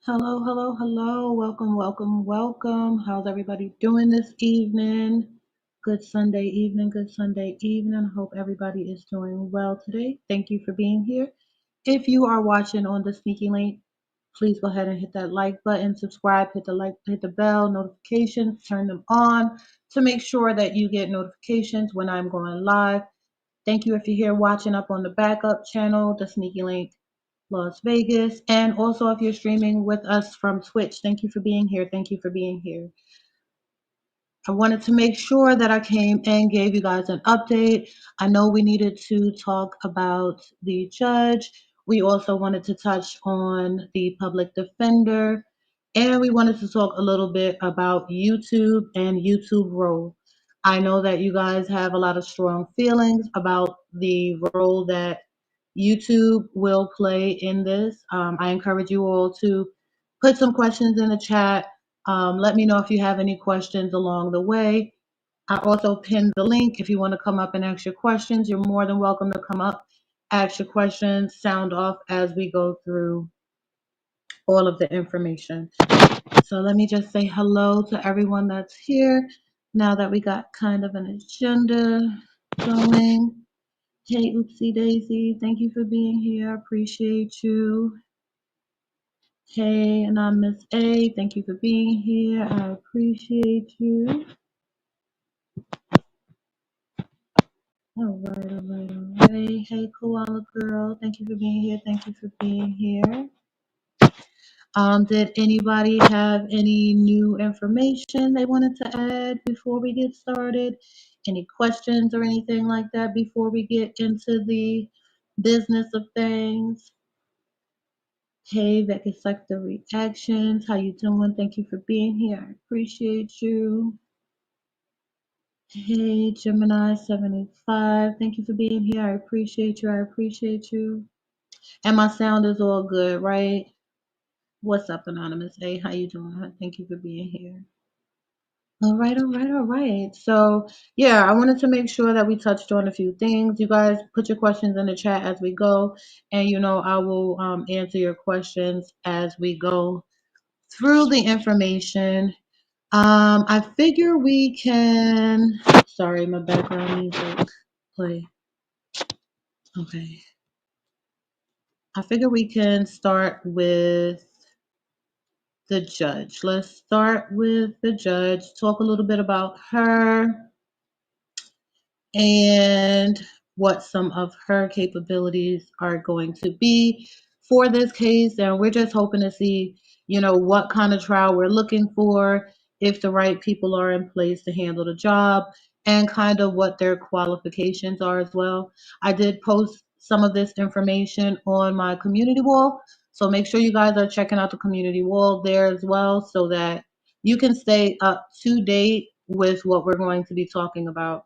Hello, hello, hello. Welcome, welcome, welcome. How's everybody doing this evening? Good Sunday evening, good Sunday evening. Hope everybody is doing well today. Thank you for being here. If you are watching on the sneaky link, please go ahead and hit that like button, subscribe, hit the bell, notifications, turn them on to make sure that you get notifications when I'm going live. Thank you if you're here watching up on the backup channel, the sneaky link Las Vegas. And also, if you're streaming with us from Twitch, thank you for being here. Thank you for being here. I wanted to make sure that I came and gave you guys an update. I know we needed to talk about the judge. We also wanted to touch on the public defender. And we wanted to talk a little bit about YouTube and YouTube role. I know that you guys have a lot of strong feelings about the role that YouTube will play in this. I encourage you all to put some questions in the chat. Let me know if you have any questions along the way. I also pinned the link. If you want to come up and ask your questions, you're more than welcome to come up, ask your questions, sound off as we go through all of the information. So let me just say hello to everyone that's here now that we got kind of an agenda going. Hey, Oopsie Daisy, thank you for being here. I appreciate you. Hey, Anonymous A, thank you for being here. I appreciate you. All right, all right, all right. Hey, Koala Girl, thank you for being here. Thank you for being here. Did anybody have any new information they wanted to add before we get started? Any questions or anything like that before we get into the business of things? Hey, Becky Sector Reactions. How you doing? Thank you for being here. I appreciate you. Hey, Gemini 75. Thank you for being here. I appreciate you. I appreciate you. And my sound is all good, right? What's up, Anonymous? Hey, how you doing? Thank you for being here. All right, all right, all right. So, yeah, I wanted to make sure that we touched on a few things. You guys put your questions in the chat as we go, and I will answer your questions as we go through the information. I figure we can. Sorry, my background music play. Okay. I figure we can start with the judge. Let's start with the judge. Talk a little bit about her and what some of her capabilities are going to be for this case. And we're just hoping to see, what kind of trial we're looking for, if the right people are in place to handle the job, and kind of what their qualifications are as well. I did post some of this information on my community wall. So make sure you guys are checking out the community wall there as well so that you can stay up to date with what we're going to be talking about.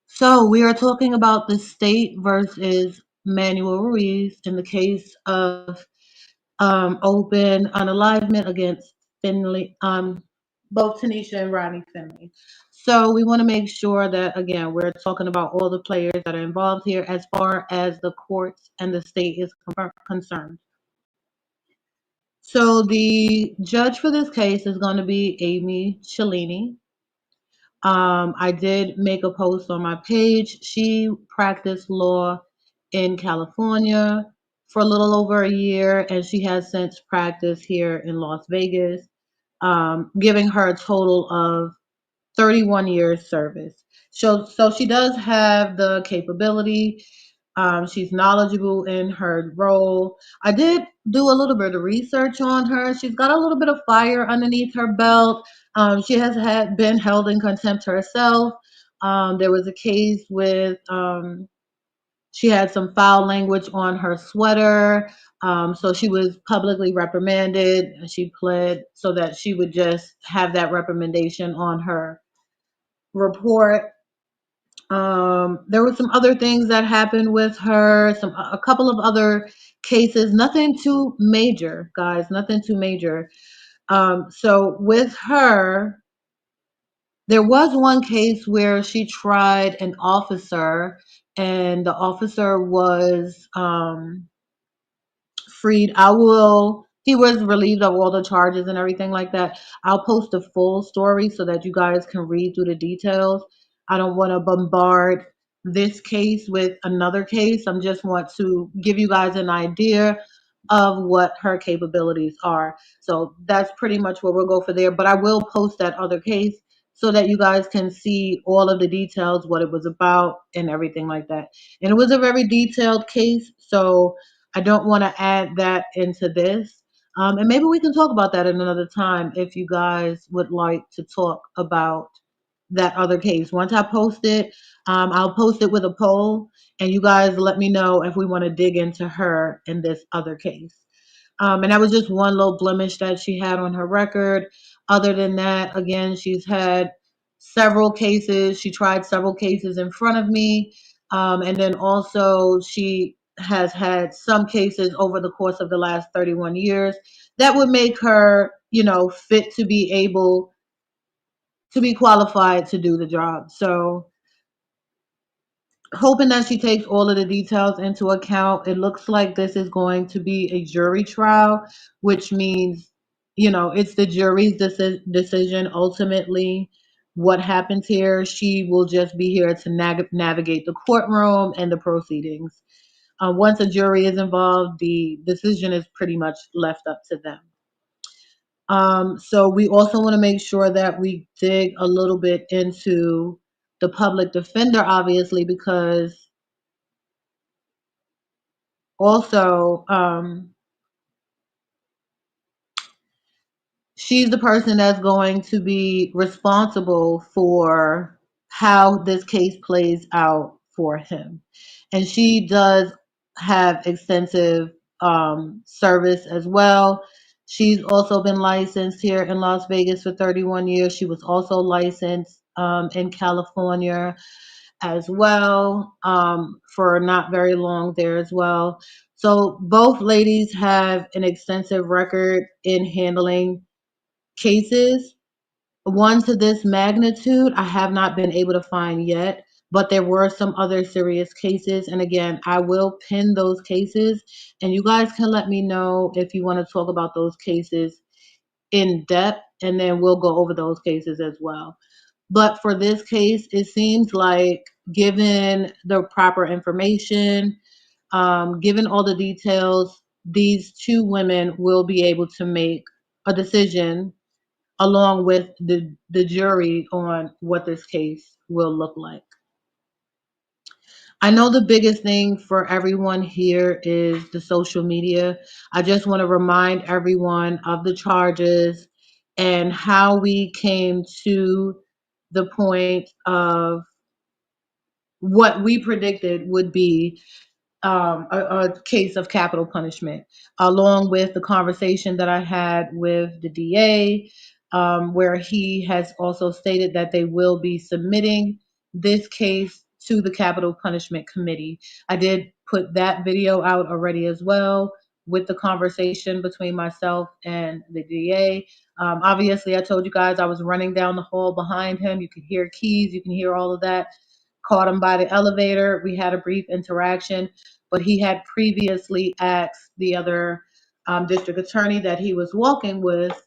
So we are talking about the state versus Manuel Ruiz in the case of open unalivement against Finley, both Tanisha and Rodney Finley. So we want to make sure that, again, we're talking about all the players that are involved here as far as the courts and the state is concerned. So the judge for this case is going to be Amy Cellini. I did make a post on my page. She practiced law in California for a little over a year, and she has since practiced here in Las Vegas, giving her a total of 31 years service. So she does have the capability. She's knowledgeable in her role. I did do a little bit of research on her. She's got a little bit of fire underneath her belt. She has been held in contempt herself. There was a case with she had some foul language on her sweater. So she was publicly reprimanded. She pled so that she would just have that recommendation on her report. There were some other things that happened with her, a couple of other cases, nothing too major, guys, nothing too major. So with her, there was one case where she tried an officer and the officer was freed. he was relieved of all the charges and everything like that. I'll post the full story so that you guys can read through the details. I don't want to bombard this case with another case. I just want to give you guys an idea of what her capabilities are. So that's pretty much what we'll go for there. But I will post that other case so that you guys can see all of the details, what it was about, and everything like that. And it was a very detailed case, so I don't want to add that into this. And maybe we can talk about that in another time if you guys would like to talk about that other case. Once I post it, I'll post it with a poll, and you guys let me know if we want to dig into her in this other case. And that was just one little blemish that she had on her record. Other than that, again, she's had several cases. She tried several cases in front of me. And then also, she has had some cases over the course of the last 31 years that would make her, fit to be able to be qualified to do the job. So, hoping that she takes all of the details into account. It looks like this is going to be a jury trial, which means, it's the jury's decision ultimately what happens here. She will just be here to navigate the courtroom and the proceedings. Once a jury is involved, the decision is pretty much left up to them. So we also want to make sure that we dig a little bit into the public defender, obviously, because also she's the person that's going to be responsible for how this case plays out for him. And she does have extensive service as well. She's also been licensed here in Las Vegas for 31 years. She was also licensed in California as well for not very long there as well. So both ladies have an extensive record in handling cases. One to this magnitude, I have not been able to find yet, but there were some other serious cases. And again, I will pin those cases, and you guys can let me know if you want to talk about those cases in depth, and then we'll go over those cases as well. But for this case, it seems like, given the proper information, given all the details, these two women will be able to make a decision along with the jury on what this case will look like. I know the biggest thing for everyone here is the social media. I just want to remind everyone of the charges and how we came to the point of what we predicted would be a case of capital punishment, along with the conversation that I had with the DA, where he has also stated that they will be submitting this case to the Capital Punishment Committee. I did put that video out already as well with the conversation between myself and the DA. Obviously, I told you guys I was running down the hall behind him. You could hear keys, you can hear all of that. Caught him by the elevator. We had a brief interaction, but he had previously asked the other district attorney that he was walking with,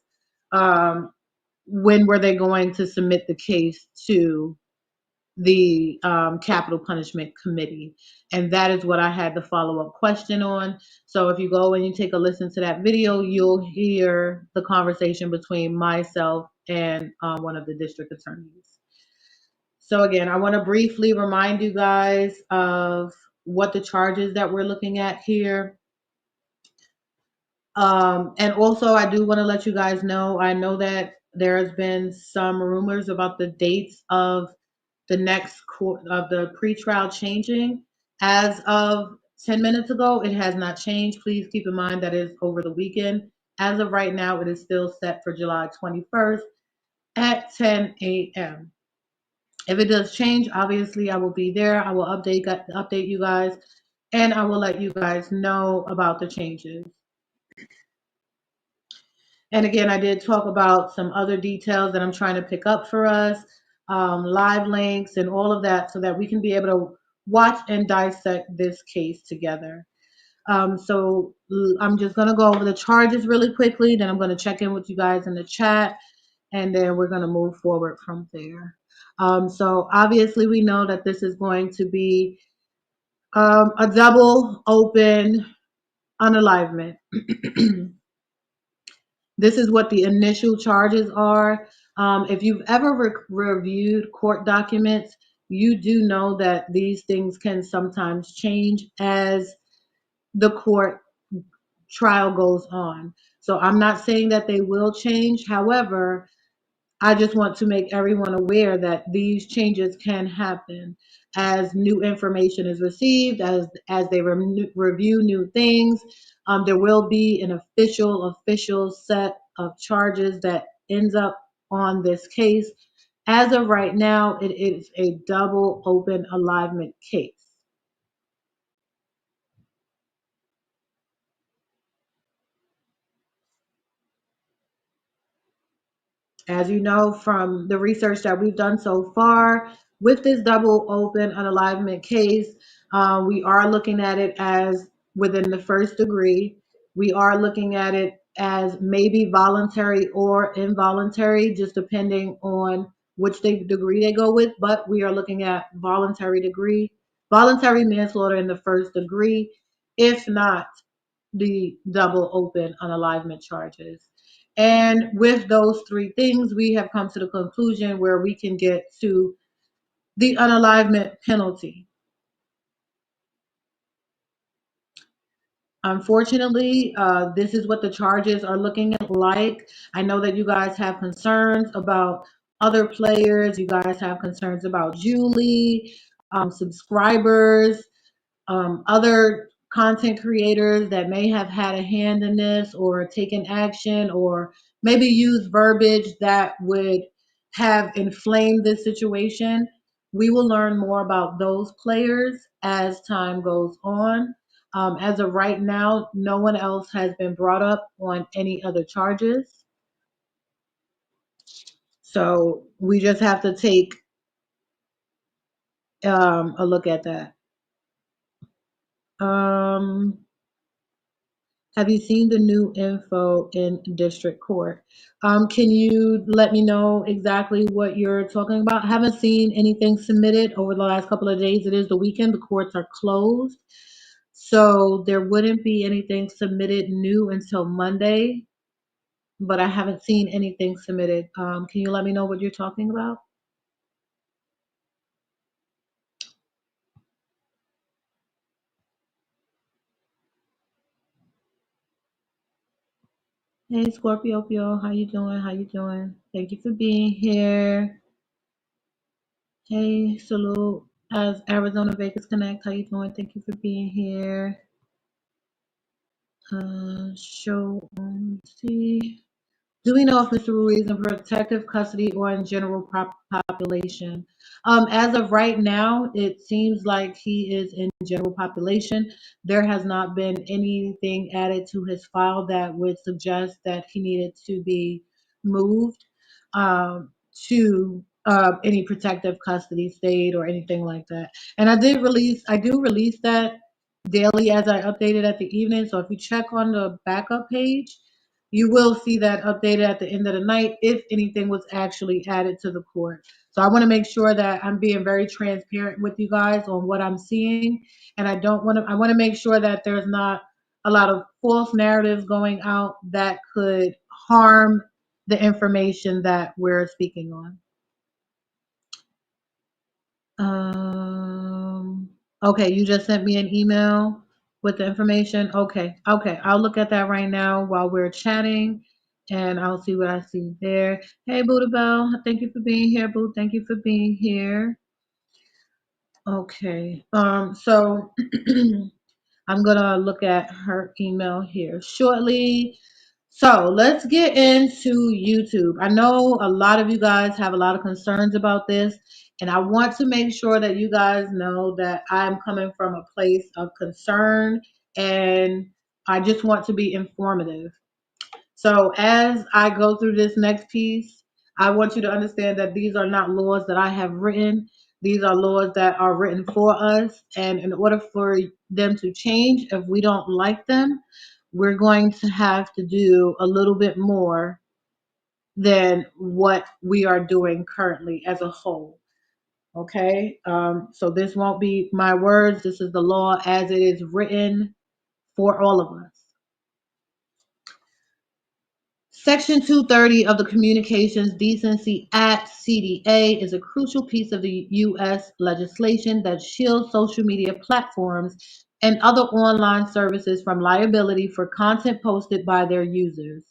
when were they going to submit the case to the Capital Punishment Committee. And that is what I had the follow-up question on. So if you go and you take a listen to that video, you'll hear the conversation between myself and one of the district attorneys. So again, I want to briefly remind you guys of what the charges that we're looking at here. And also, I do want to let you guys know, I know that there has been some rumors about the dates of the next court of the pretrial changing. As of 10 minutes ago, it has not changed. Please keep in mind that it's over the weekend. As of right now, it is still set for July 21st at 10 a.m. If it does change, obviously I will be there. I will update you guys, and I will let you guys know about the changes. And again, I did talk about some other details that I'm trying to pick up for us, live links and all of that, so that we can be able to watch and dissect this case together. I'm just going to go over the charges really quickly. Then I'm going to check in with you guys in the chat, and then we're going to move forward from there. So obviously we know that this is going to be a double open unalivement. This is what the initial charges are. If you've ever reviewed court documents, you do know that these things can sometimes change as the court trial goes on. So I'm not saying that they will change. However, I just want to make everyone aware that these changes can happen as new information is received, as they review new things. There will be an official set of charges that ends up on this case. As of right now, it is a double open alivement case. As you know from the research that we've done so far, with this double open unalivement case, we are looking at it as within the first degree. We are looking at it as maybe voluntary or involuntary, just depending on which degree they go with. But we are looking at voluntary manslaughter in the first degree, if not the double open unalivement charges. And with those three things, we have come to the conclusion where we can get to the unalivement penalty. Unfortunately, this is what the charges are looking like. I know that you guys have concerns about other players. You guys have concerns about Julie, subscribers, other content creators that may have had a hand in this or taken action or maybe used verbiage that would have inflamed this situation. We will learn more about those players as time goes on. As of right now, no one else has been brought up on any other charges. So we just have to take a look at that. Um, Have you seen the new info in district court? Can you let me know exactly what you're talking about? I haven't seen anything submitted over the last couple of days. It is the weekend. The courts are closed. So there wouldn't be anything submitted new until Monday, but I haven't seen anything submitted. Can you let me know what you're talking about? Hey, Scorpio, how you doing? How you doing? Thank you for being here. Hey, salute as Arizona Vegas Connect. How you doing? Thank you for being here. Show on see. Do we know if Mr. Ruiz is in protective custody or in general population? As of right now, it seems like he is in general population. There has not been anything added to his file that would suggest that he needed to be moved to any protective custody state or anything like that. And I do release that daily as I update it at the evening. So if you check on the backup page, you will see that updated at the end of the night if anything was actually added to the court. So I want to make sure that I'm being very transparent with you guys on what I'm seeing. And I want to make sure that there's not a lot of false narratives going out that could harm the information that we're speaking on. Okay, you just sent me an email with the information. Okay, I'll look at that right now while we're chatting, and I'll see what I see there. Hey, Buddha Bell, thank you for being here, Boo. Thank you for being here. Okay, so I'm gonna look at her email here shortly. So let's get into YouTube. I know a lot of you guys have a lot of concerns about this, and I want to make sure that you guys know that I'm coming from a place of concern and I just want to be informative. So as I go through this next piece, I want you to understand that these are not laws that I have written. These are laws that are written for us. And in order for them to change, if we don't like them, we're going to have to do a little bit more than what we are doing currently as a whole. Okay. So this won't be my words. This is the law as it is written for all of us. Section 230 of the Communications Decency Act, CDA, is a crucial piece of the U.S. legislation that shields social media platforms and other online services from liability for content posted by their users.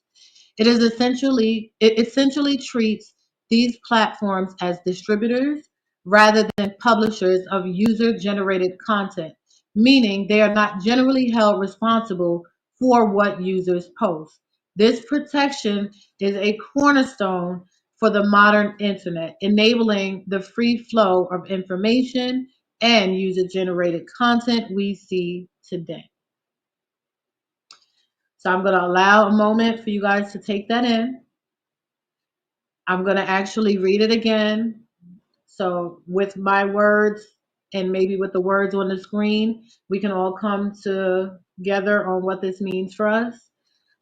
It essentially treats these platforms as distributors rather than publishers of user-generated content, meaning they are not generally held responsible for what users post. This protection is a cornerstone for the modern internet, enabling the free flow of information and user-generated content we see today. So I'm going to allow a moment for you guys to take that in. I'm going to actually read it again. So with my words and maybe with the words on the screen, we can all come together on what this means for us.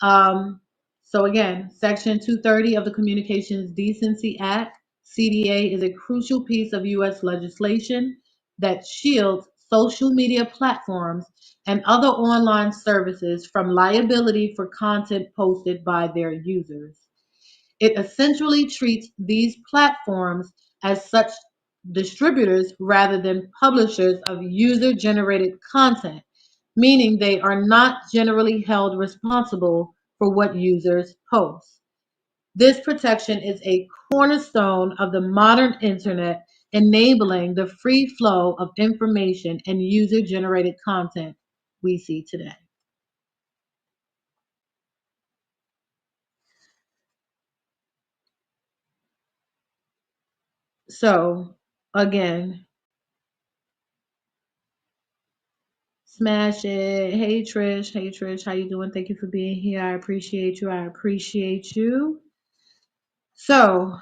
So again, Section 230 of the Communications Decency Act, CDA, is a crucial piece of U.S. legislation that shields social media platforms and other online services from liability for content posted by their users. It essentially treats these platforms as such distributors rather than publishers of user-generated content, meaning they are not generally held responsible for what users post. This protection is a cornerstone of the modern internet, enabling the free flow of information and user-generated content we see today. So, again, smash it. Hey Trish. Hey Trish. How you doing? Thank you for being here. I appreciate you. I appreciate you. So,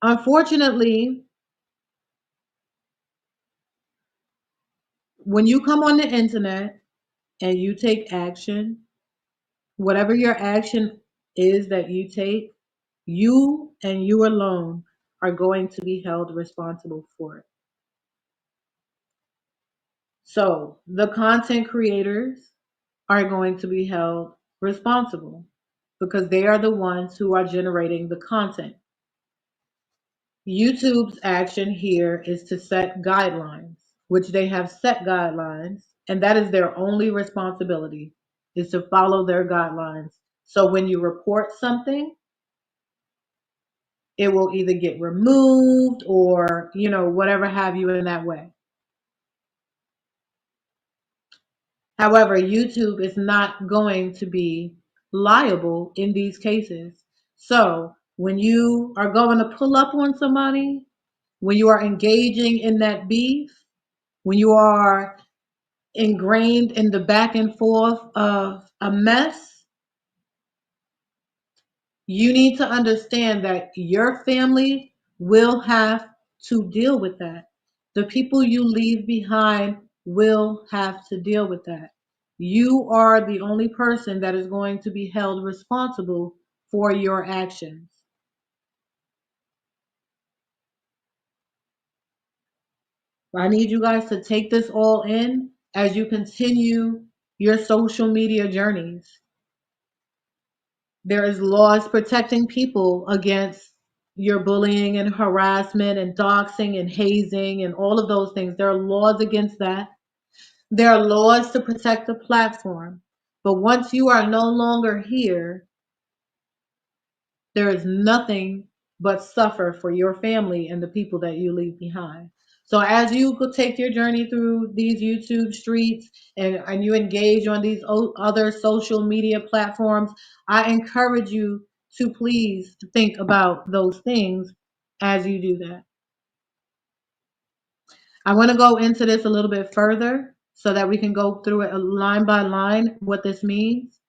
unfortunately, when you come on the internet and you take action, whatever your action is that you take, you and you alone are going to be held responsible for it. So, the content creators are going to be held responsible because they are the ones who are generating the content. YouTube's action here is to set guidelines, which they have set guidelines, and that is their only responsibility, is to follow their guidelines. So when you report something, it will either get removed or, whatever have you in that way. However, YouTube is not going to be liable in these cases. So when you are going to pull up on somebody, when you are engaging in that beef, when you are ingrained in the back and forth of a mess, you need to understand that your family will have to deal with that. The people you leave behind will have to deal with that. You are the only person that is going to be held responsible for your actions. I need you guys to take this all in as you continue your social media journeys. There is laws protecting people against your bullying and harassment and doxing and hazing and all of those things. There are laws against that. There are laws to protect the platform. But once you are no longer here, there is nothing but suffer for your family and the people that you leave behind. So as you go take your journey through these YouTube streets and you engage on these other social media platforms, I encourage you to please think about those things as you do that. I want to go into this a little bit further so that we can go through it line by line what this means.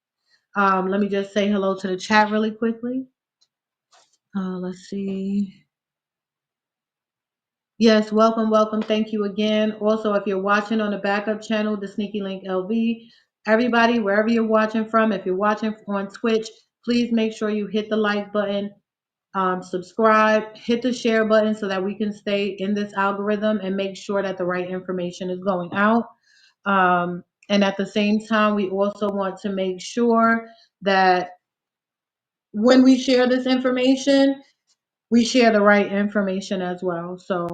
Let me just say hello to the chat really quickly. Let's see. Yes, welcome, welcome. Thank you again. Also, if you're watching on the backup channel, the Sneaky Link LV, everybody, wherever you're watching from, if you're watching on Twitch, please make sure you hit the like button, subscribe, hit the share button so that we can stay in this algorithm and make sure that the right information is going out. And at the same time, we also want to make sure that when we share this information, we share the right information as well. So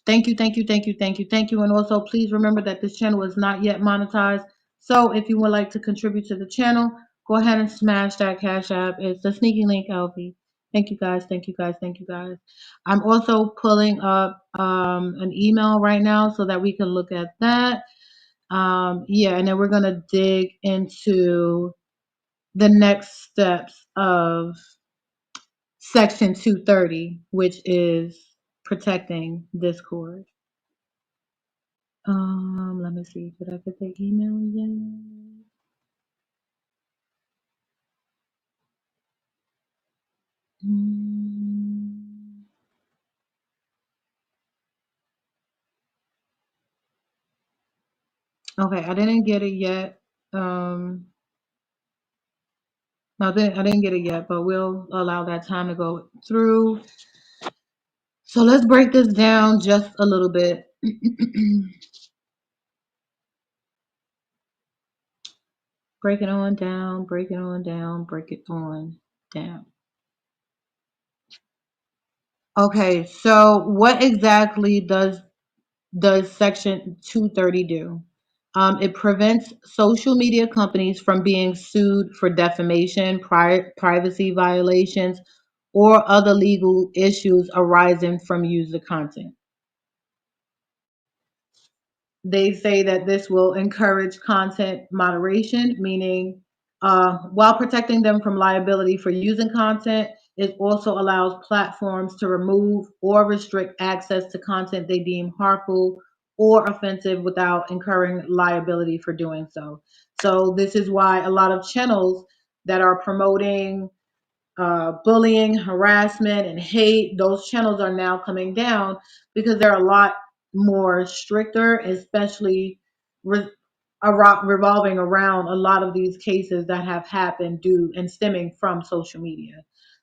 thank you, thank you, thank you, thank you, thank you. And also please remember that this channel is not yet monetized. So if you would like to contribute to the channel, go ahead and smash that Cash App. It's the Sneaky Link LV. Thank you guys, thank you guys, thank you guys. I'm also pulling up an email right now so that we can look at that. Yeah, and then we're gonna dig into the next steps of Section 230, which is protecting Discord. Let me see. Did I get the email yet? Okay, I didn't get it yet. No, I didn't get it yet, but we'll allow that time to go through. So let's break this down just a little bit. Break it on down, break it on down, break it on down. Okay, so what exactly does Section 230 do? It prevents social media companies from being sued for defamation, privacy violations, or other legal issues arising from user content. They say that this will encourage content moderation, meaning while protecting them from liability for using content, it also allows platforms to remove or restrict access to content they deem harmful or offensive without incurring liability for doing so. So, this is why a lot of channels that are promoting bullying, harassment, and hate, those channels are now coming down because they're a lot more stricter, especially re- revolving around a lot of these cases that have happened due and stemming from social media.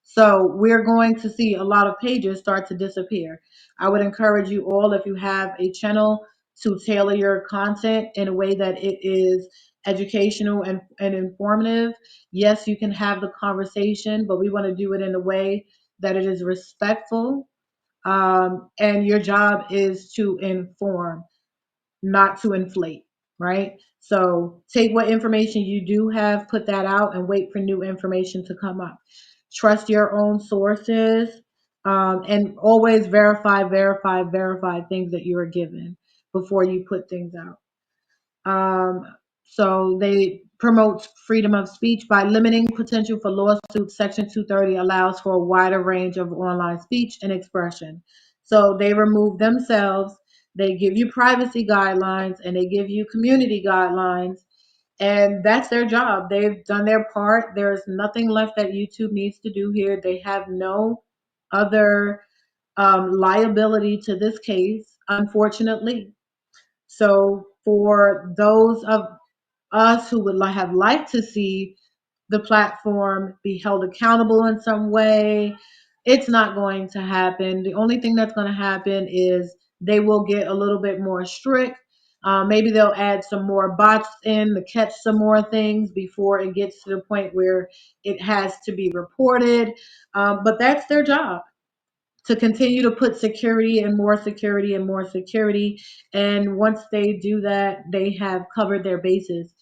So we're going to see a lot of pages start to disappear. I would encourage you all, if you have a channel, to tailor your content in a way that it is educational and informative. Yes, you can have the conversation, but we want to do it in a way that it is respectful. And your job is to inform, not to inflate, right? So take what information you do have, put that out, and wait for new information to come up. Trust your own sources, and always verify things that you are given before you put things out. So they promote freedom of speech by limiting potential for lawsuits. Section 230 allows for a wider range of online speech and expression. So they remove themselves, they give you privacy guidelines, and they give you community guidelines. And that's their job. They've done their part. There's nothing left that YouTube needs to do here. They have no other liability to this case, unfortunately. So for those of us who would have liked to see the platform be held accountable in some way, it's not going to happen. The only thing that's going to happen is they will get a little bit more strict. Maybe they'll add some more bots in to catch some more things before it gets to the point where it has to be reported. But that's their job, to continue to put security and more security and more security. And once they do that, they have covered their bases.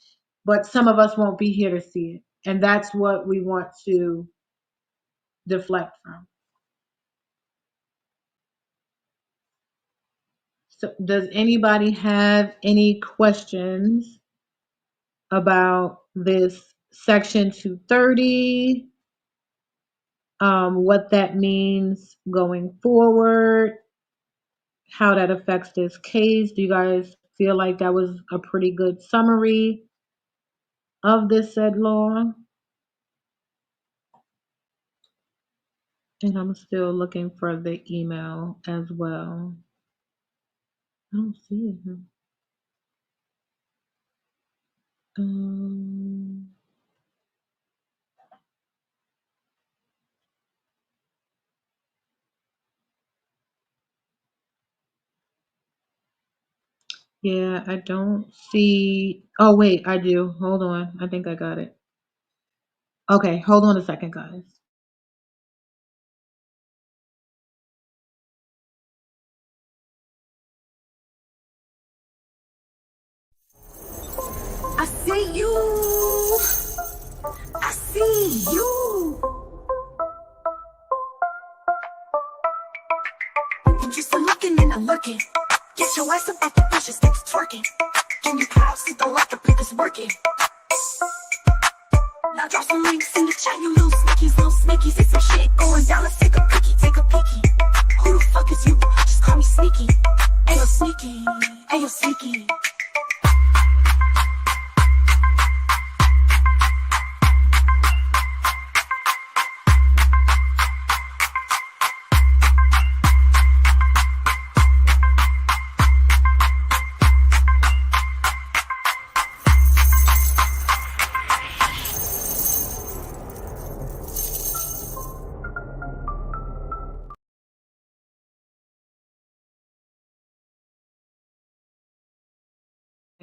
But some of us won't be here to see it. And that's what we want to deflect from. So, does anybody have any questions about this Section 230? What that means going forward? How that affects this case? Do you guys feel like that was a pretty good summary of this said law? And I'm still looking for the email as well. I don't see him. Um, yeah, I don't see. Oh, wait, I do. Hold on. I think I got it. Okay, hold on a second, guys. I see you. I see you. You used to looking and I'm looking. Get your ass up off the bushes, get to twerking. Can you pause? See the like the beat is working. Now drop some links in the chat, you little sneakies, say some shit going down. Let's take a peeky, take a peeky. Who the fuck is you? Just call me sneaky. Ayo sneaky, ayo sneaky.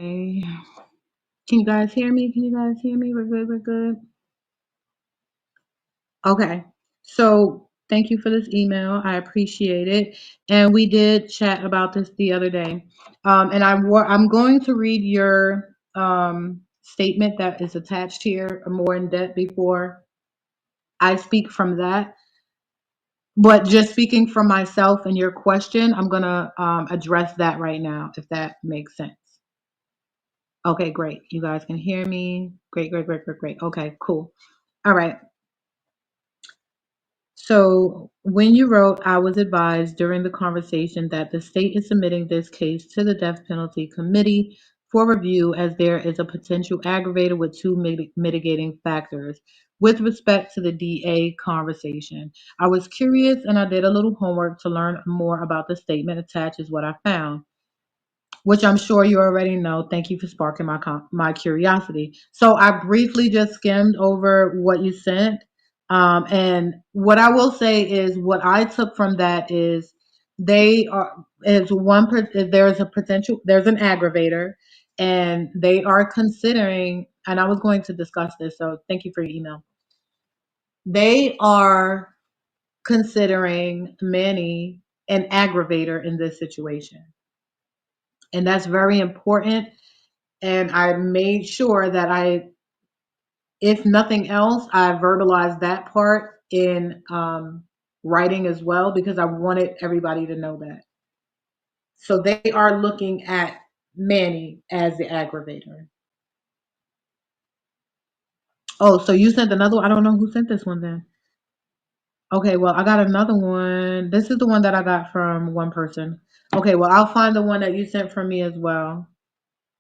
Okay. Can you guys hear me? Can you guys hear me? We're good. We're good. Okay. So thank you for this email. I appreciate it. And we did chat about this the other day. And I'm going to read your statement that is attached here more in depth before I speak from that. But just speaking from myself and your question, I'm going to address that right now, if that makes sense. Okay, great. You guys can hear me. Great, great, great, great, great. Okay, cool. All right. So when you wrote, I was advised during the conversation that the state is submitting this case to the death penalty committee for review as there is a potential aggravator with two mitigating factors. With respect to the DA conversation, I was curious and I did a little homework to learn more about the statement attached is what I found, which I'm sure you already know. Thank you for sparking my curiosity. So I briefly just skimmed over what you sent, and what I will say is what I took from that is they are is there's a potential, there's an aggravator, and they are considering. And I was going to discuss this, so thank you for your email. They are considering Manny an aggravator in this situation, and that's very important. And I made sure that if nothing else, I verbalized that part in writing as well because I wanted everybody to know that. So they are looking at Manny as the aggravator. Oh, so you sent another one? I don't know who sent this one then. Okay, well, I got another one. This is the one that I got from one person. Okay, well, I'll find the one that you sent from me as well.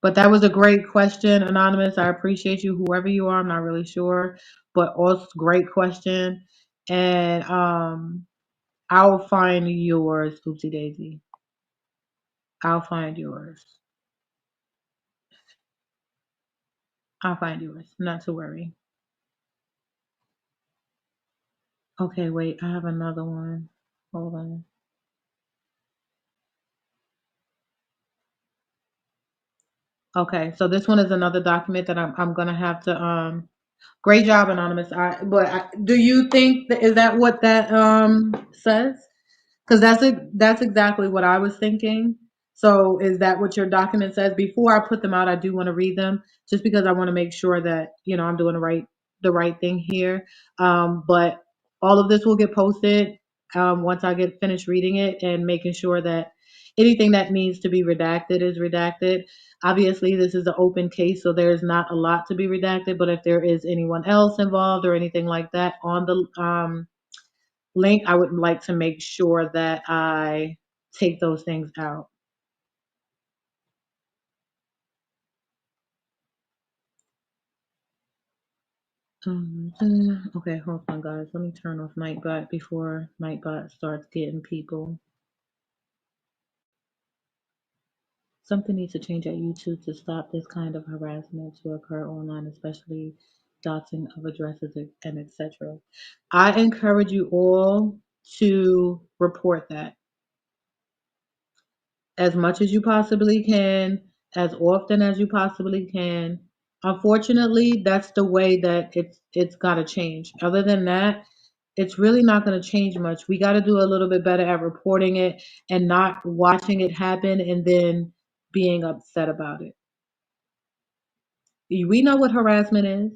But that was a great question, Anonymous. I appreciate you, whoever you are. I'm not really sure, but also great question. And I'll find yours, Oopsie Daisy. I'll find yours. I'll find yours. Not to worry. Okay, wait. I have another one. Hold on. Okay, so this one is another document that I'm gonna have to Great job, Anonymous. Do you think is that what that says? Because that's exactly what I was thinking. So is that what your document says? Before I put them out, I do want to read them just because I want to make sure that I'm doing the right thing here. But all of this will get posted once I get finished reading it and making sure that anything that needs to be redacted is redacted. Obviously, this is an open case, so there's not a lot to be redacted. But if there is anyone else involved or anything like that on the link, I would like to make sure that I take those things out. Okay, hold on, guys. Let me turn off Nightbot before Nightbot starts getting people. Something needs to change at YouTube to stop this kind of harassment to occur online, especially doxing of addresses and etc. I encourage you all to report that as much as you possibly can, as often as you possibly can. Unfortunately, that's the way that it's got to change. Other than that, it's really not going to change much. We got to do a little bit better at reporting it and not watching it happen and then being upset about it. We know what harassment is.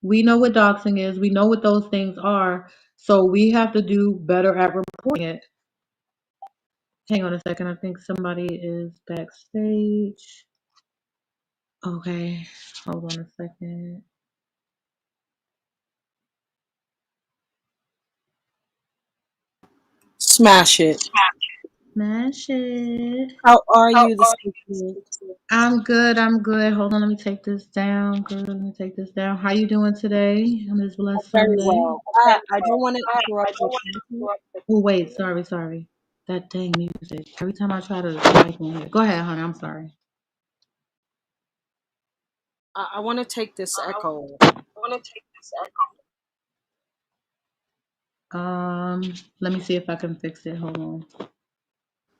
We know what doxing is. We know what those things are. So we have to do better at reporting it. Hang on a second. I think somebody is backstage. Okay, hold on a second. Smash it. Smash it. How are you this evening? I'm good. I'm good. Hold on. Let me take this down. Good. Let me take this down. How you doing today on this blessed Very Sunday? well. I don't want to interrupt your content. Oh, wait. Sorry. Sorry. That dang music. Every time I try to type on it. Go ahead, honey. I'm sorry. I want to take this echo. Um, Let me see if I can fix it. Hold on.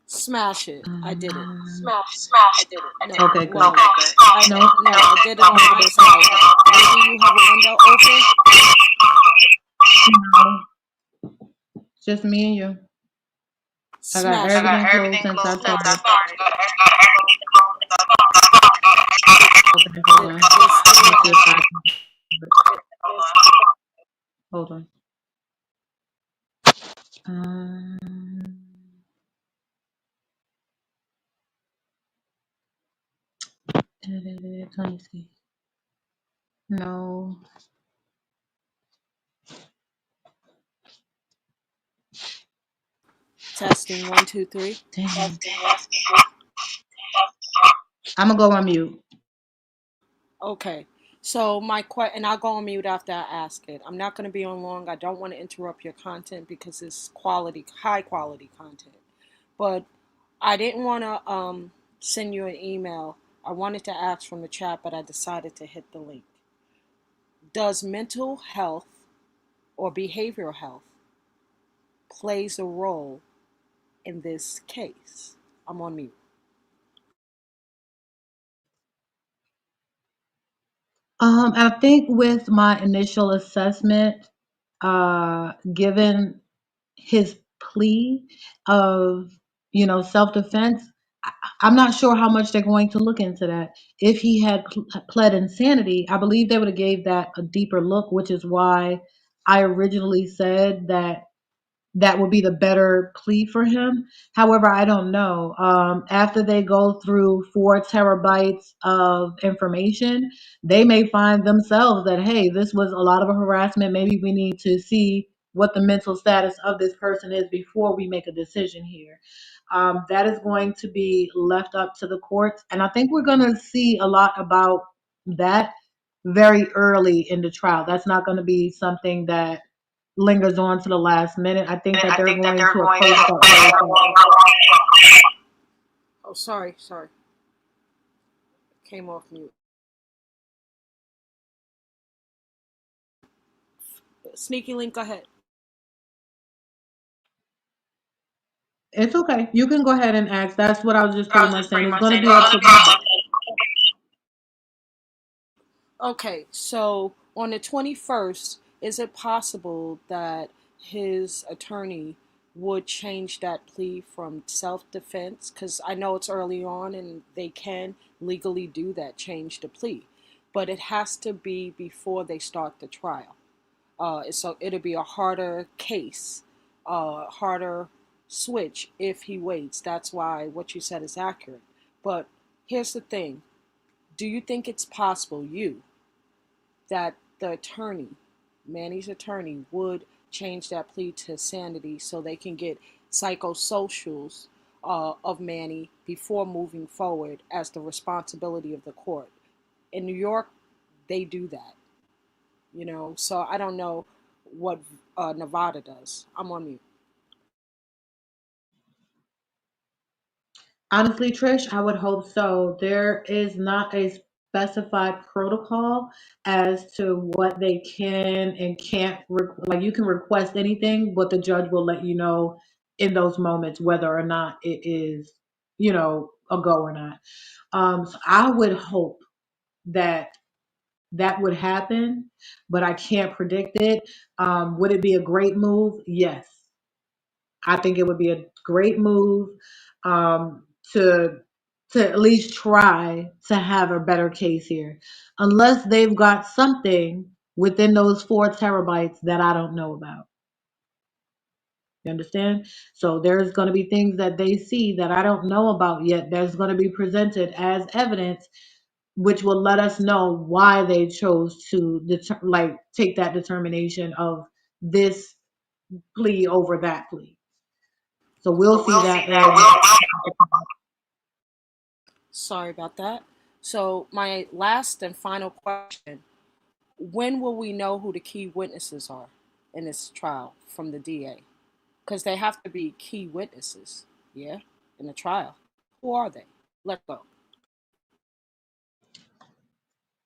Smash it. I did it. No, Okay, good. well, No, no, I did it on my side. Maybe you have a window open. no. It's just me and you. I got Smash it. everything closed since I started. Okay, hold on. There's Let still me an see if I echo. can. Hold on. Um, Let me see. No. Testing 1, 2, 3. Dang. I'm gonna go on mute. Okay. So and I'll go on mute after I ask it. I'm not going to be on long. I don't want to interrupt your content because it's high quality content. But I didn't want to send you an email. I wanted to ask from the chat, but I decided to hit the link. Does mental health or behavioral health plays a role in this case? I'm on mute. I think with my initial assessment, given his plea of, self-defense, I'm not sure how much they're going to look into that. If he had pled insanity, I believe they would have gave that a deeper look, which is why I originally said that would be the better plea for him. However, I don't know. After they go through 4 terabytes of information, they may find themselves that, hey, this was a lot of a harassment. Maybe we need to see what the mental status of this person is before we make a decision here. That is going to be left up to the courts. And I think we're going to see a lot about that very early in the trial. That's not going to be something that lingers on to the last minute. I think that they're going to approach that very Oh, sorry. Came off mute. Sneaky link, go ahead. It's okay. You can go ahead and ask. That's what I was just pretty much saying. It's going to be up to them. Okay, so on the 21st, is it possible that his attorney would change that plea from self defense? Because I know it's early on and they can legally do that, change the plea. But it has to be before they start the trial. So it'll be a harder case, harder switch if he waits. That's why what you said is accurate. But here's the thing, do you think it's possible, that the attorney, Manny's attorney, would change that plea to sanity so they can get psychosocials of Manny before moving forward as the responsibility of the court? In New York, they do that. So I don't know what Nevada does. I'm on mute. Honestly, Trish, I would hope so. There is not a specified protocol as to what they can and can't like you can request anything, but the judge will let you know in those moments whether or not it is, a go or not. So I would hope that that would happen, but I can't predict it. Would it be a great move? Yes. I think it would be a great move um, to to at least try to have a better case here, unless they've got something within those 4 terabytes that I don't know about. You understand? So there's going to be things that they see that I don't know about yet. That's going to be presented as evidence, which will let us know why they chose to take that determination of this plea over that plea. So we'll see that as Sorry about that. So, my last and final question: when will we know who the key witnesses are in this trial from the DA? Because they have to be key witnesses, yeah, in the trial. Who are they? Let's go.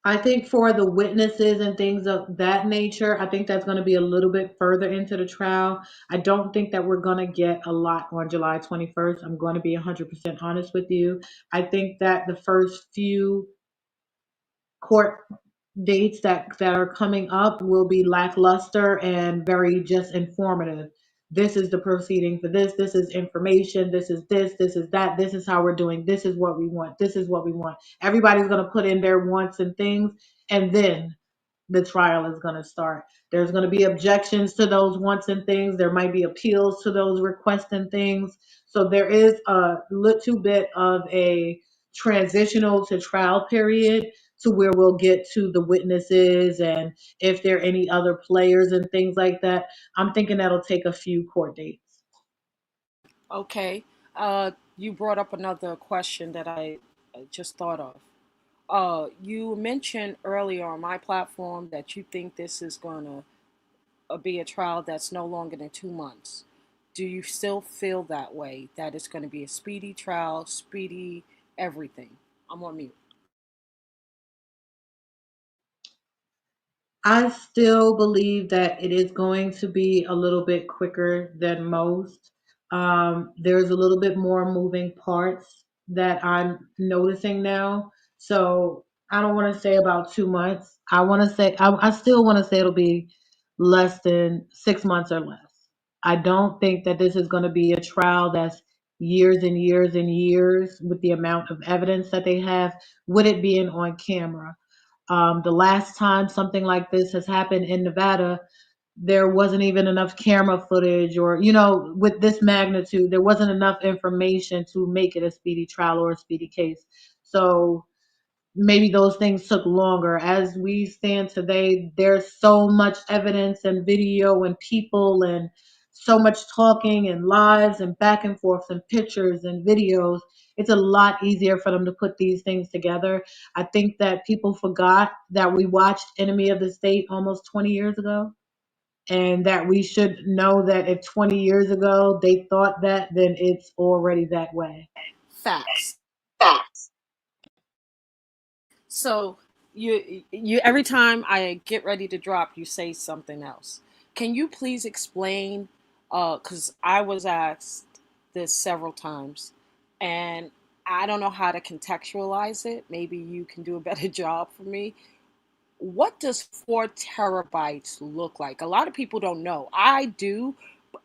I think for the witnesses and things of that nature, I think that's going to be a little bit further into the trial. I don't think that we're going to get a lot on July 21st. I'm going to be 100% honest with you. I think that the first few court dates that are coming up will be lackluster and very just informative. This is the proceeding for this. This is information. This is this. This is that. This is how we're doing. This is what we want. This is what we want. Everybody's going to put in their wants and things, and then the trial is going to start. There's going to be objections to those wants and things. There might be appeals to those requests and things. So there is a little bit of a transitional to trial period to where we'll get to the witnesses and if there are any other players and things like that. I'm thinking that'll take a few court dates. Okay. You brought up another question that I just thought of. You mentioned earlier on my platform that you think this is going to be a trial that's no longer than 2 months. Do you still feel that way? That it's going to be a speedy trial, speedy everything? I'm on mute. I still believe that it is going to be a little bit quicker than most. There's a little bit more moving parts that I'm noticing now. So I don't want to say about 2 months. I still want to say it'll be less than 6 months or less. I don't think that this is going to be a trial that's years and years and years with the amount of evidence that they have with it being on camera. The last time something like this has happened in Nevada, there wasn't even enough camera footage, or, with this magnitude, there wasn't enough information to make it a speedy trial or a speedy case. So maybe those things took longer. As we stand today, there's so much evidence and video and people and so much talking and lives and back and forth and pictures and videos. It's a lot easier for them to put these things together. I think that people forgot that we watched Enemy of the State almost 20 years ago, and that we should know that if 20 years ago they thought that, then it's already that way. Facts. So you every time I get ready to drop, you say something else. Can you please explain? Because I was asked this several times, and I don't know how to contextualize it. Maybe you can do a better job for me. What does 4 terabytes look like? A lot of people don't know. I do.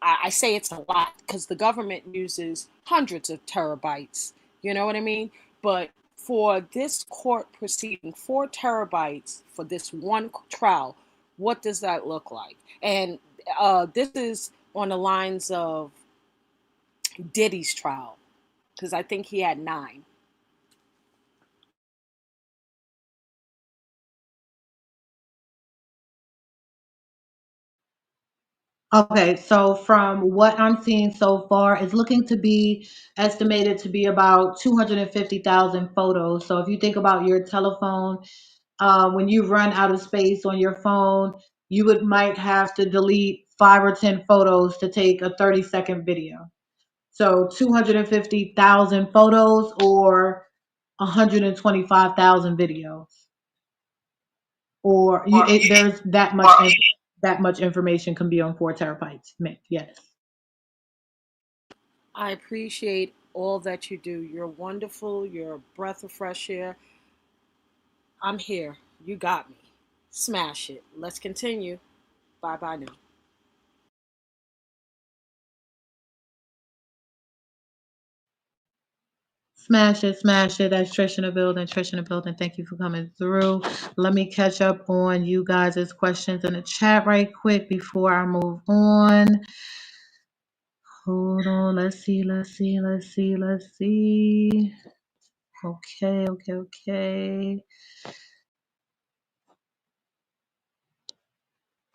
I say it's a lot because the government uses hundreds of terabytes. You know what I mean? But for this court proceeding, 4 terabytes for this one trial, what does that look like? And this is on the lines of Diddy's trial because I think he had 9. Okay, so from what I'm seeing so far, it's looking to be estimated to be about 250,000 photos. So if you think about your telephone, when you run out of space on your phone, you would might have to delete 5 or 10 photos to take a 30-second video. So 250,000 photos or 125,000 videos, or there's that much information can be on 4 terabytes. Yes. I appreciate all that you do. You're wonderful. You're a breath of fresh air. I'm here. You got me. Smash it. Let's continue. Bye bye now. Smash it, smash it. That's Trish in the building. Trish in the building. Thank you for coming through. Let me catch up on you guys' questions in the chat right quick before I move on. Hold on. Let's see. Okay.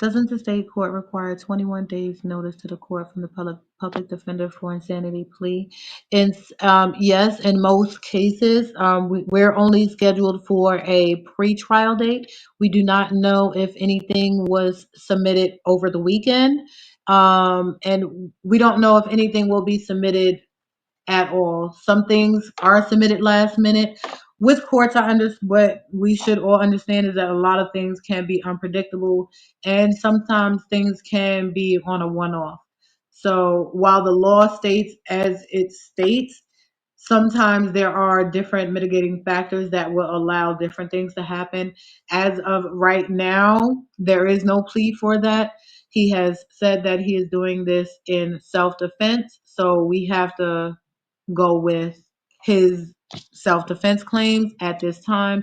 Doesn't the state court require 21 days notice to the court from the public defender for insanity plea? And yes, in most cases, we're only scheduled for a pre-trial date. We do not know if anything was submitted over the weekend, and we don't know if anything will be submitted at all. Some things are submitted last minute. With courts, what we should all understand is that a lot of things can be unpredictable, and sometimes things can be on a one-off. So while the law states as it states, sometimes there are different mitigating factors that will allow different things to happen. As of right now, there is no plea for that. He has said that he is doing this in self-defense, so we have to go with his self-defense claims at this time.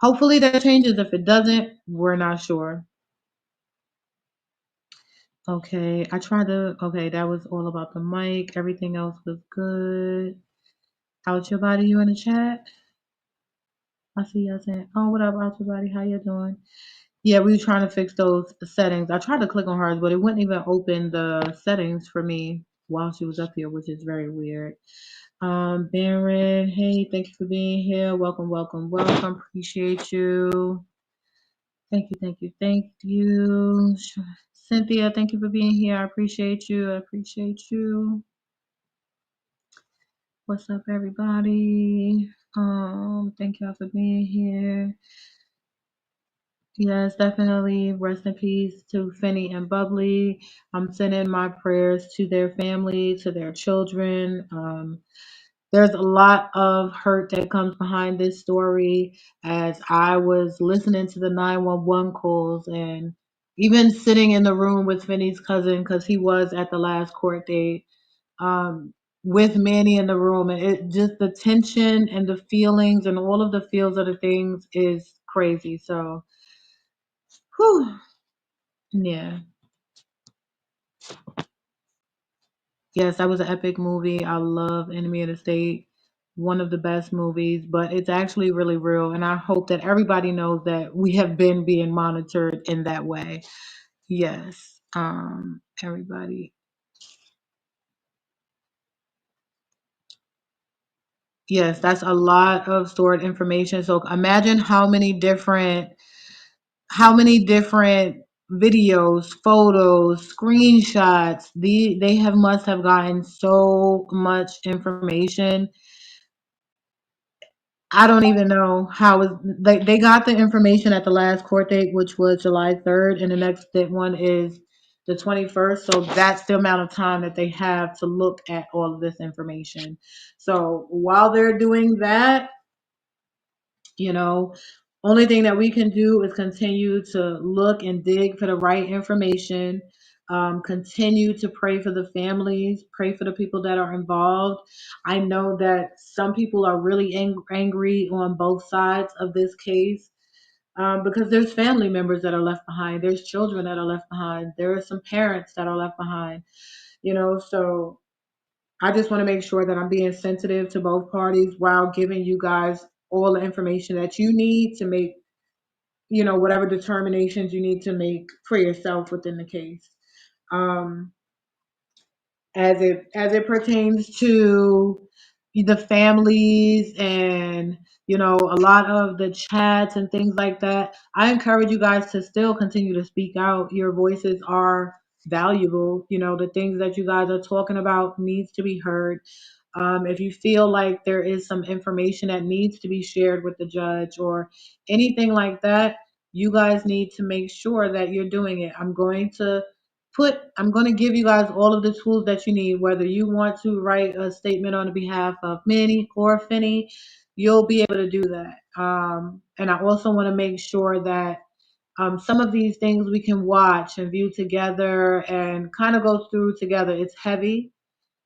Hopefully that changes. If it doesn't, we're not sure. Okay, okay, that was all about the mic. Everything else was good. Out your body, you in the chat? I see y'all saying, oh, what up, out your body? How you doing? Yeah, we were trying to fix those settings. I tried to click on hers, but it wouldn't even open the settings for me while she was up here, which is very weird. Baron, hey, thank you for being here. Welcome. Appreciate you. Thank you. Cynthia, thank you for being here. I appreciate you. What's up, everybody? Thank y'all for being here. Yes, definitely. Rest in peace to Finney and Bubbly. I'm sending my prayers to their family, to their children. There's a lot of hurt that comes behind this story. As I was listening to the 911 calls and even sitting in the room with Finney's cousin, because he was at the last court date, with Manny in the room, and it just the tension and the feelings and all of the feels of the things is crazy. So, whew, yeah. Yes, that was an epic movie. I love Enemy of the State. One of the best movies, but it's actually really real. And I hope that everybody knows that we have been being monitored in that way. Yes. Everybody. Yes, that's a lot of stored information. So imagine how many different videos, photos, screenshots. They have must have gotten so much information. I don't even know how they got the information at the last court date, which was July 3rd, and the next one is the 21st. So that's the amount of time that they have to look at all of this information. So while they're doing that, you know, only thing that we can do is continue to look and dig for the right information. Continue to pray for the families, pray for the people that are involved. I know that some people are really angry on both sides of this case, because there's family members that are left behind, there's children that are left behind, there are some parents that are left behind, so I just want to make sure that I'm being sensitive to both parties while giving you guys all the information that you need to make, whatever determinations you need to make for yourself within the case. Um, as it pertains to the families and a lot of the chats and things like that, I encourage you guys to still continue to speak out. Your voices are valuable. You know, the things that you guys are talking about needs to be heard. If you feel like there is some information that needs to be shared with the judge or anything like that, you guys need to make sure that you're doing it. I'm going to give you guys all of the tools that you need, whether you want to write a statement on behalf of Manny or Finney, you'll be able to do that. And I also want to make sure that some of these things we can watch and view together and kind of go through together. It's heavy.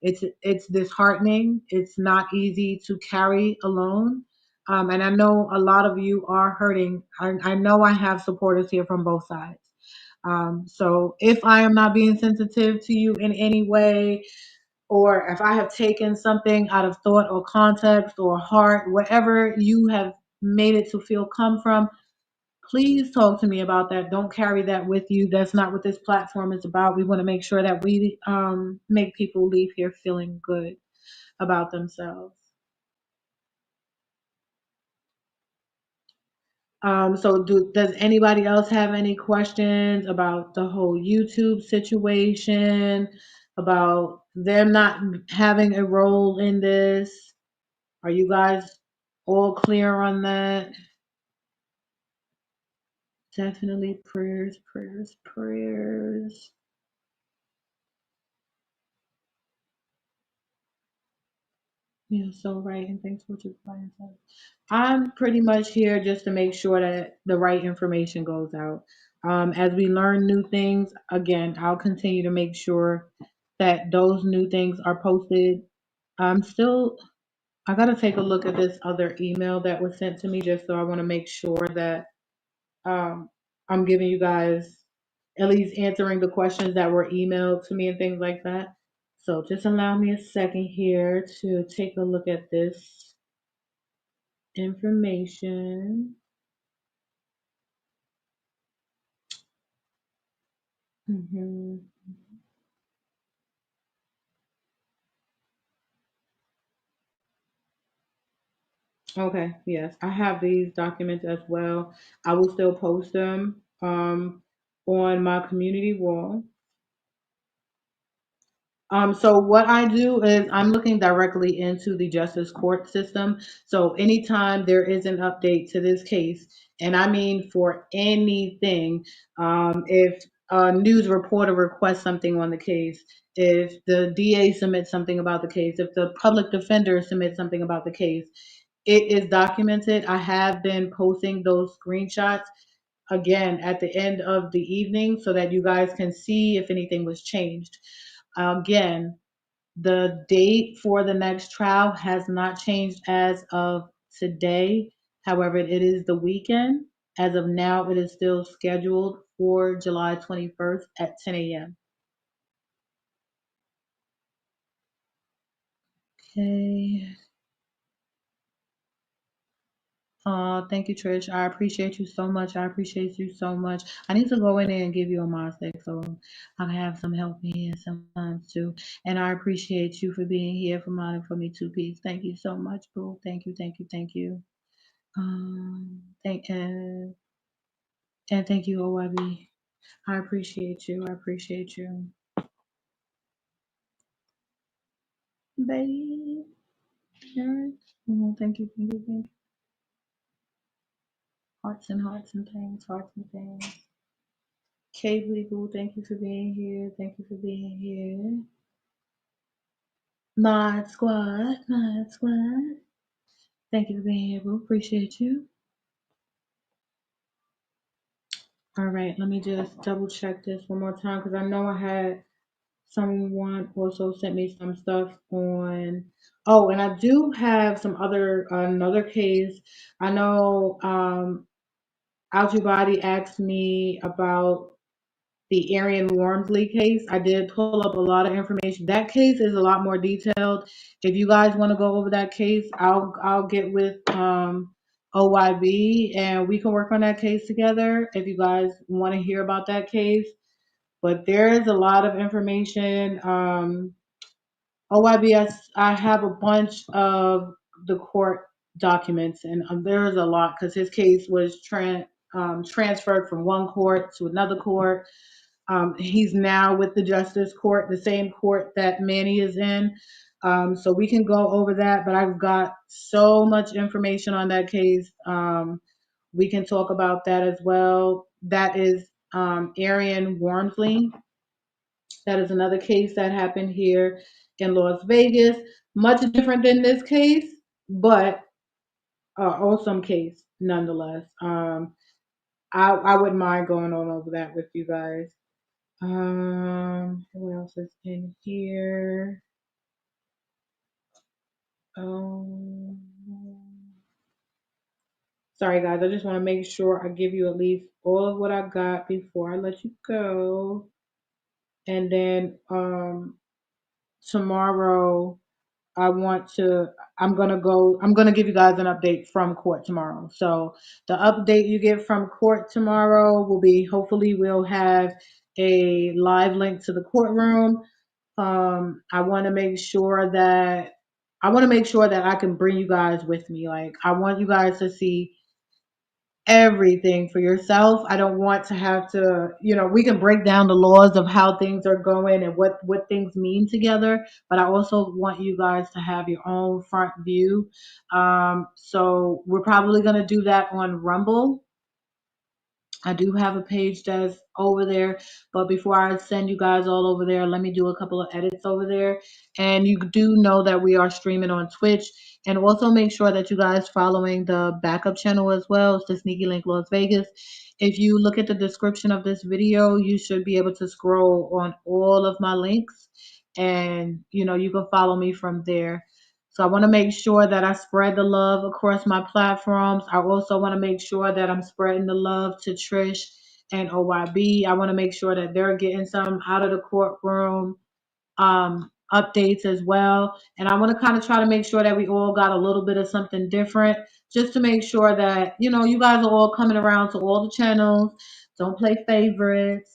It's disheartening. It's not easy to carry alone. And I know a lot of you are hurting. I know I have supporters here from both sides. So if I am not being sensitive to you in any way, or if I have taken something out of thought or context or heart, wherever you have made it to feel come from, please talk to me about that. Don't carry that with you. That's not what this platform is about. We want to make sure that we make people leave here feeling good about themselves. Does anybody else have any questions about the whole YouTube situation, about them not having a role in this? Are you guys all clear on that? Definitely prayers, prayers, prayers. Yeah, so right, and thanks for what you're providing. I'm pretty much here just to make sure that the right information goes out. As we learn new things, again, I'll continue to make sure that those new things are posted. I gotta take a look at this other email that was sent to me just so I want to make sure that um, I'm giving you guys at least answering the questions that were emailed to me and things like that. So just allow me a second here to take a look at this information. hmm Okay, yes, I have these documents as well. I will still post them on my community wall. So what I do is I'm looking directly into the justice court system. So anytime there is an update to this case, and I mean for anything, if a news reporter requests something on the case, if the DA submits something about the case, if the public defender submits something about the case, it is documented. I have been posting those screenshots again at the end of the evening so that you guys can see if anything was changed. Again, the date for the next trial has not changed as of today. However, it is the weekend. As of now, it is still scheduled for July 21st at 10 a.m. Okay. Thank you, Trish. I appreciate you so much. I appreciate you so much. I need to go in there and give you a mod stick so I can have some help in here sometimes too. And I appreciate you for being here for modding for me too, Peace. Thank you so much, boo. Thank you, thank you, thank you. Thank and thank you, OYB. I appreciate you. I appreciate you, baby. Oh, thank you, thank you, thank you. Hearts and things, hearts and things. Kate Legal, thank you for being here. Thank you for being here. Mod Squad, Mod Squad. Thank you for being here, boo. Appreciate you. All right, let me just double check this one more time because I know I had someone also sent me some stuff on. Oh, and I do have some other another case. I know Algie Body asked me about the Arian Wormsley case. I did pull up a lot of information. That case is a lot more detailed. If you guys want to go over that case, I'll get with OYB and we can work on that case together if you guys want to hear about that case. But there is a lot of information. OYBS, I have a bunch of the court documents, and there is a lot because his case was transferred from one court to another court. He's now with the Justice Court, the same court that Manny is in. So we can go over that, but I've got so much information on that case. We can talk about that as well. That is Arian Warmsley. That is another case that happened here in Las Vegas. Much different than this case, but awesome case nonetheless. I wouldn't mind going on over that with you guys. What else is in here? Um, Sorry guys, I just want to make sure I give you at least all of what I got before I let you go. And then tomorrow I'm gonna give you guys an update from court tomorrow. So the update you get from court tomorrow will be, hopefully we'll have a live link to the courtroom. I want to make sure that I can bring you guys with me. Like, I want you guys to see everything for yourself. I don't want to have to, we can break down the laws of how things are going and what things mean together, but I also want you guys to have your own front view. So we're probably going to do that on Rumble. I do have a page that's over there, but before I send you guys all over there, let me do a couple of edits over there. And you do know that we are streaming on Twitch, and also make sure that you guys following the backup channel as well. It's the Sneaky Link Las Vegas. If you look at the description of this video, you should be able to scroll on all of my links, and you can follow me from there. So I want to make sure that I spread the love across my platforms. I also want to make sure that I'm spreading the love to Trish and OYB. I want to make sure that they're getting some out of the courtroom updates as well. And I want to kind of try to make sure that we all got a little bit of something different, just to make sure that, you guys are all coming around to all the channels. Don't play favorites.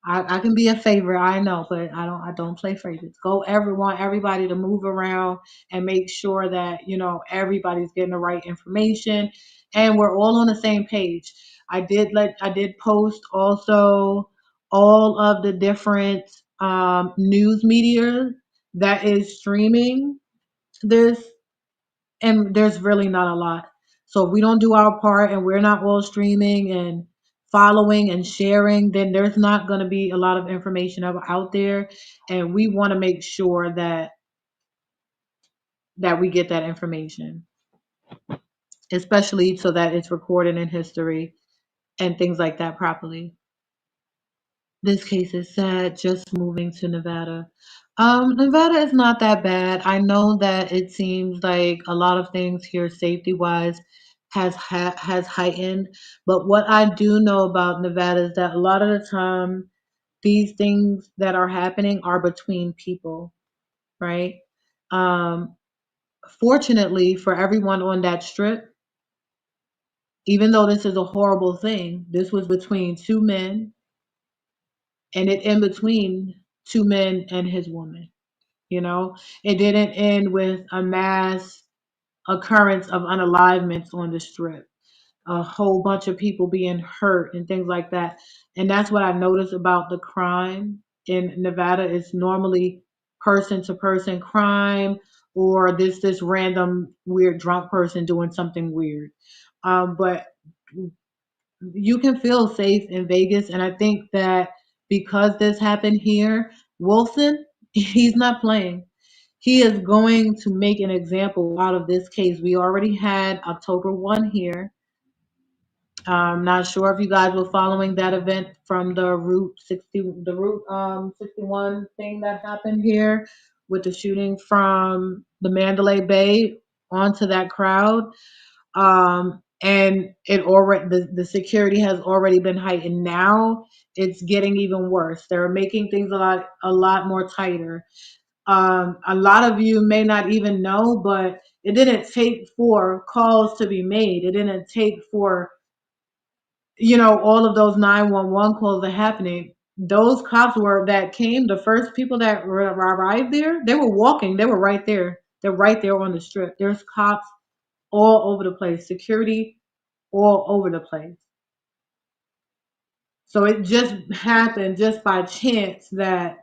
I can be a favorite, I know, but I don't play favorites. Everybody to move around and make sure that, everybody's getting the right information and we're all on the same page. I did post also all of the different news media that is streaming this, and there's really not a lot. So if we don't do our part and we're not all streaming and following and sharing, then there's not going to be a lot of information out there, and we want to make sure that we get that information, especially so that it's recorded in history and things like that properly. This case is sad, just moving to Nevada. Nevada is not that bad. I know that it seems like a lot of things here, safety wise, has heightened. But what I do know about Nevada is that a lot of the time, these things that are happening are between people, right? Um, Fortunately for everyone on that strip, even though this is a horrible thing, this was between two men, and it in between two men and his woman. It didn't end with a mass occurrence of unalivements on the strip, a whole bunch of people being hurt and things like that. And that's what I noticed about the crime in Nevada. Is normally person to person crime, or this random weird drunk person doing something weird. But you can feel safe in Vegas. And I think that because this happened here, Wilson, he's not playing. He is going to make an example out of this case. We already had October 1 here. I'm not sure if you guys were following that event from the Route 61 thing that happened here with the shooting from the Mandalay Bay onto that crowd. And the security has already been heightened. Now it's getting even worse. They're making things a lot more tighter. A lot of you may not even know, but it didn't take for calls to be made. It didn't take for, all of those 911 calls that happening. Those cops that came, the first people that arrived there, they were walking. They were right there. They're right there on the strip. There's cops all over the place, security all over the place. So it just happened just by chance that,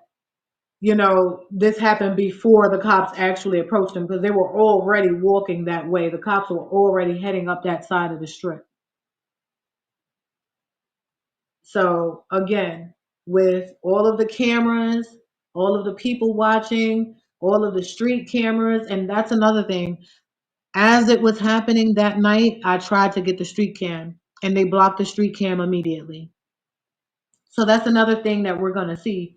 this happened before the cops actually approached them, because they were already walking that way. The cops were already heading up that side of the strip. So again, with all of the cameras, all of the people watching, all of the street cameras, and that's another thing. As it was happening that night, I tried to get the street cam, and they blocked the street cam immediately. So that's another thing that we're going to see.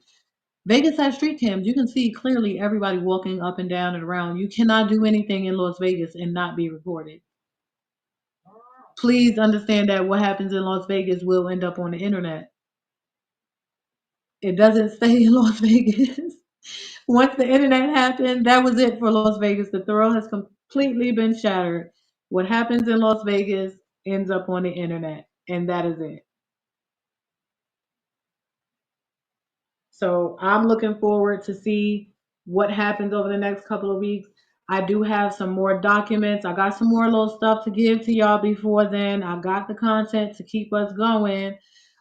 Vegas has street cams. You can see clearly everybody walking up and down and around. You cannot do anything in Las Vegas and not be recorded. Please understand that what happens in Las Vegas will end up on the internet. It doesn't stay in Las Vegas. Once the internet happened, that was it for Las Vegas. The thrill has completely been shattered. What happens in Las Vegas ends up on the internet, and that is it. So I'm looking forward to see what happens over the next couple of weeks. I do have some more documents. I got some more little stuff to give to y'all before then. I got the content to keep us going.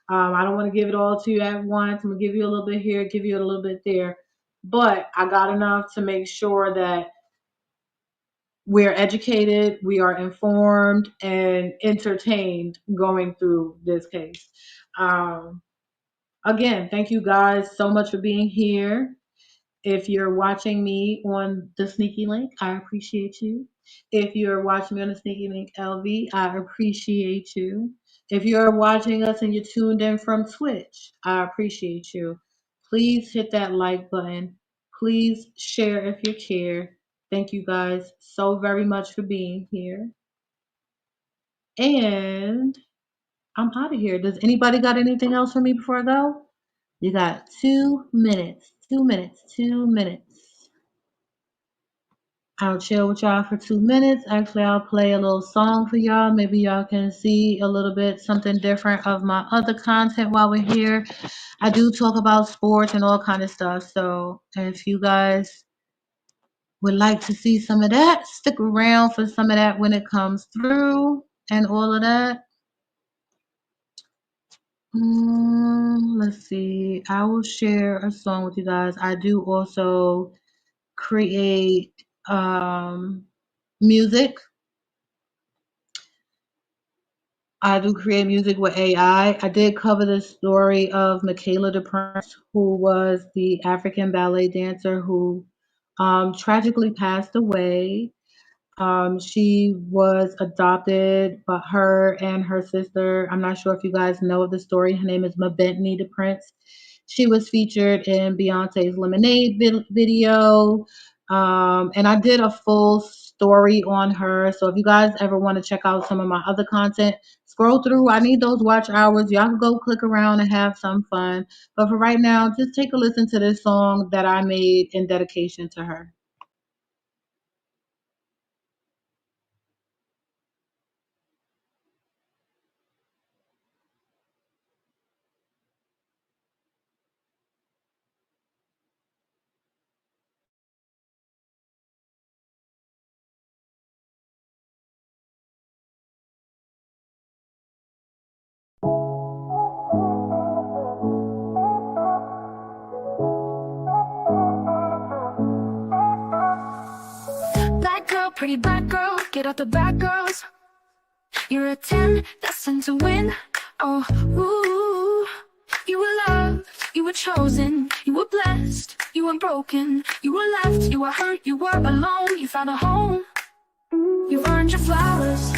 I don't want to give it all to you at once. I'm going to give you a little bit here, give you a little bit there. But I got enough to make sure that we're educated, we are informed, and entertained going through this case. Again, thank you guys so much for being here. If you're watching me on the Sneaky Link, I appreciate you. If you're watching me on the Sneaky Link LV, I appreciate you. If you're watching us and you're tuned in from Twitch, I appreciate you. Please hit that like button. Please share if you care. Thank you guys so very much for being here. And I'm out of here. Does anybody got anything else for me before I go? You got 2 minutes. 2 minutes. 2 minutes. I'll chill with y'all for 2 minutes. Actually, I'll play a little song for y'all. Maybe y'all can see a little bit something different of my other content while we're here. I do talk about sports and all kind of stuff. So if you guys would like to see some of that, stick around for some of that when it comes through and all of that. Let's see. I will share a song with you guys. I do also create music. I do create music with AI. I did cover the story of Michaela DePrince, who was the African ballet dancer who tragically passed away. She was adopted, but her and her sister, I'm not sure if you guys know of the story. Her name is Mabentni DePrince. She was featured in Beyonce's Lemonade video. And I did a full story on her. So if you guys ever want to check out some of my other content, scroll through. I need those watch hours. Y'all can go click around and have some fun. But for right now, just take a listen to this song that I made in dedication to her. Black girl, pretty black girl, get out the back, girls. You're a 10, destined to win. Oh, ooh. You were loved, you were chosen, you were blessed, you were broken, you were left, you were hurt, you were alone, you found a home. You've earned your flowers,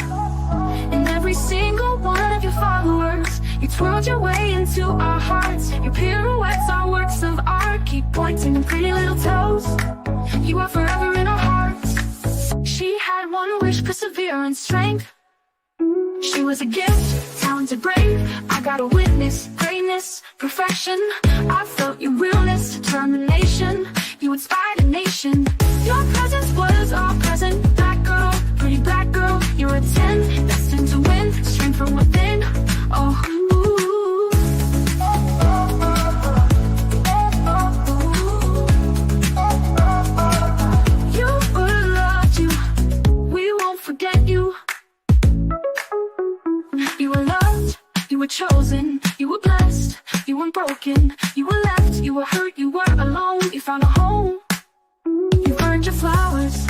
and every single one of your followers. You twirled your way into our hearts. Your pirouettes are works of art. Keep pointing them pretty little toes. You are forever in our hearts. She had one wish, perseverance, strength. She was a gift, talented, brave. I got a witness, greatness, perfection. I felt your realness, determination. You inspired a nation. Your presence was all present. Black girl, pretty black girl. You're a 10, destined to win. Strength from within. Oh, ooh. You were loved, we won't forget you. You were loved, you were chosen, you were were blessed, you weren't broken, you were left, you were hurt, you were alone. You found a home, you earned your flowers,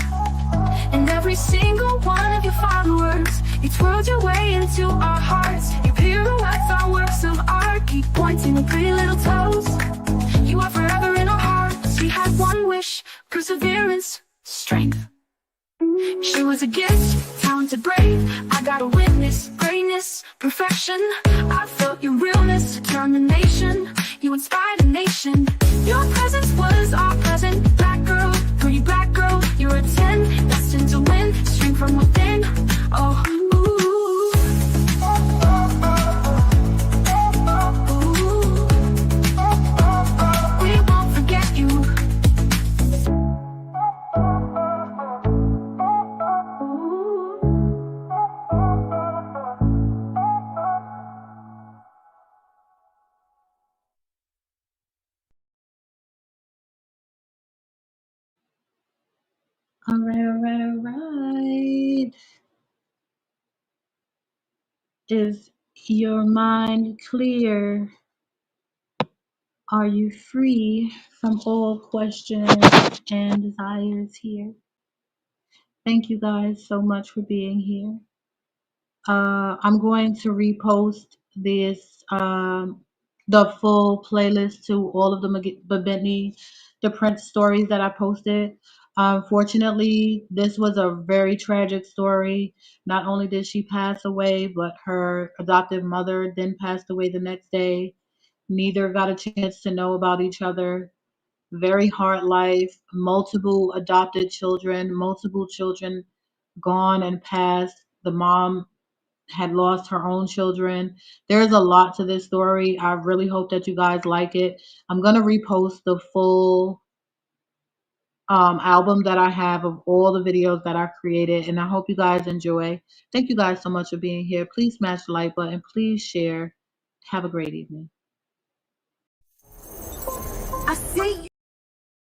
and every single one of your followers. You twirled your way into our hearts. You pirouettes our works of art. Keep pointing with pretty little toes. You are forever in our hearts. We had one wish, perseverance, strength. She was a gift, talented, brave. I got a witness, greatness, perfection. I felt your realness, determination. You inspired a nation. Your presence was our present. Black girl, pretty black girl. You're a 10, destined to win. Strength from within. Oh, ooh. Ooh. We won't forget you. All right. Is your mind clear? Are you free from all questions and desires here? Thank you guys so much for being here. I'm going to repost the full playlist to all of the Babini, the Prince stories that I posted. Unfortunately, this was a very tragic story. Not only did she pass away, but her adoptive mother then passed away the next day. Neither got a chance to know about each other. Very hard life, multiple adopted children, multiple children gone and passed. The mom had lost her own children. There's a lot to this story. I really hope that you guys like it. I'm going to repost the full album that I have of all the videos that I created, and I hope you guys enjoy. Thank you guys so much for being here. Please smash the like button. Please share. Have a great evening.